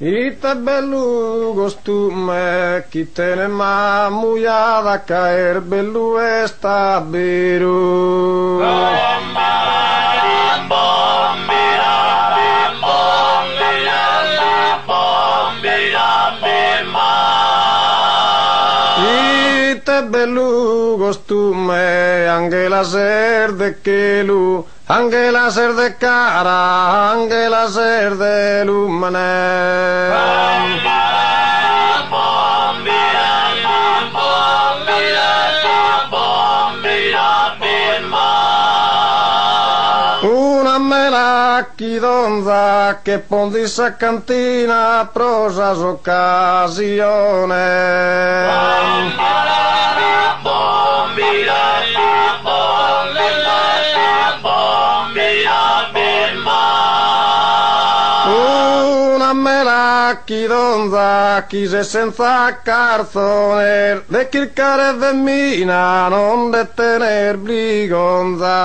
Ite belugos tu me, chi te ne mamuia da caer bellu esta biru. Ite belugos tu me, angela ser de kelu, angela ser de cara, angela ser de lumane. Una mela chidonza che pondissa cantina prosas occasione. Una mela chidonza chise senza carzoner de chircare femmina non de tener brigonza.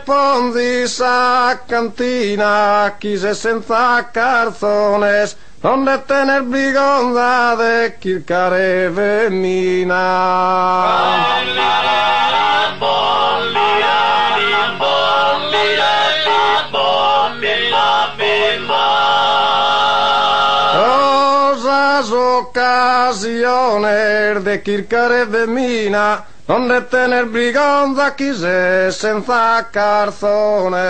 Ponzisa cantina chise senza carzones non de tener brigonza de chircare femmina. Osas occasiones de chircare femmina non de tener brigonza chise senza carzone.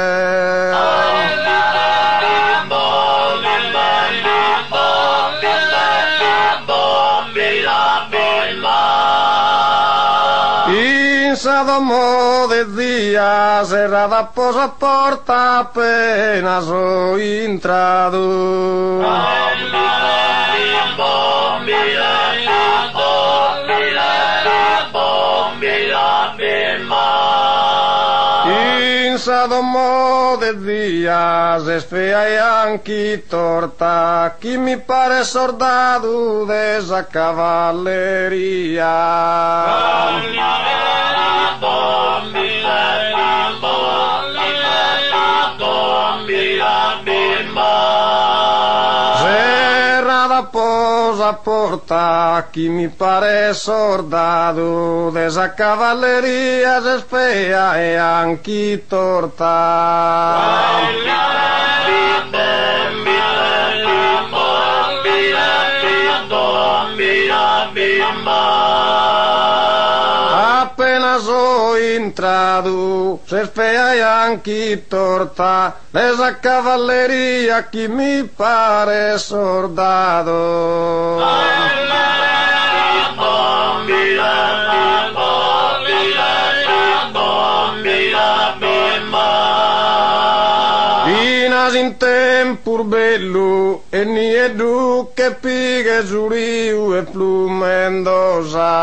Insa domo de día cerrada posa porta apenas o intradu. Insa domo de días es fea e anche torta, chi mi pare soldado de esa cavalleria. Posa porta, chi mi pare soldado de esa cavalleria es fea e anche torta. Apenas ho entrado, se es fea e anche torta, de esa cavalleria chi mi pare soldado. Inas in tempur bellu, e nie duche pighe giuriu e plumendosa.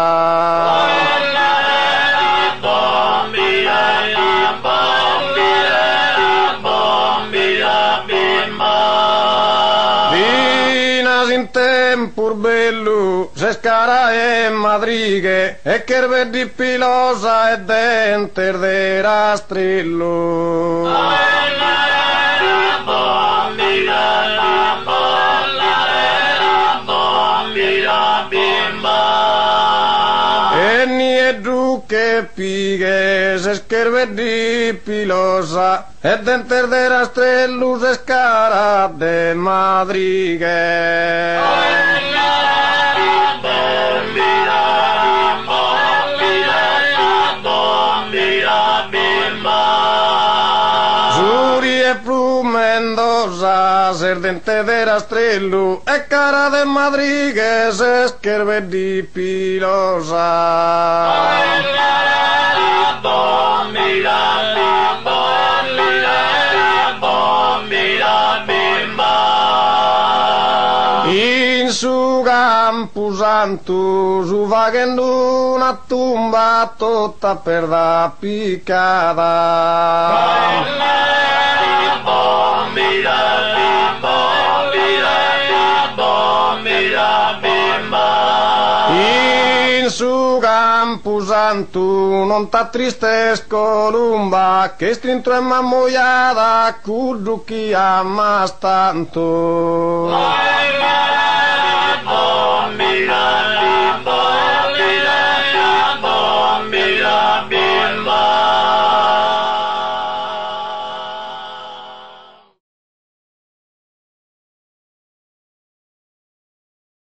In tempur bellu, se scara e madrighe, e cherve di pilosa e denter de rastrillo. E nie duche pighe, se scherve di pilosa, e denter de rastrellu se scara de madrighe. Giuri e plumendosa, ser dente de rastrellu, e cara de madrighe se scherve di pilosa. In su camposanto su vagando una tumba tutta per da piccata. In su camposanto, non ta triste columba, che strinto è mammoiata, curru chi ama tanto.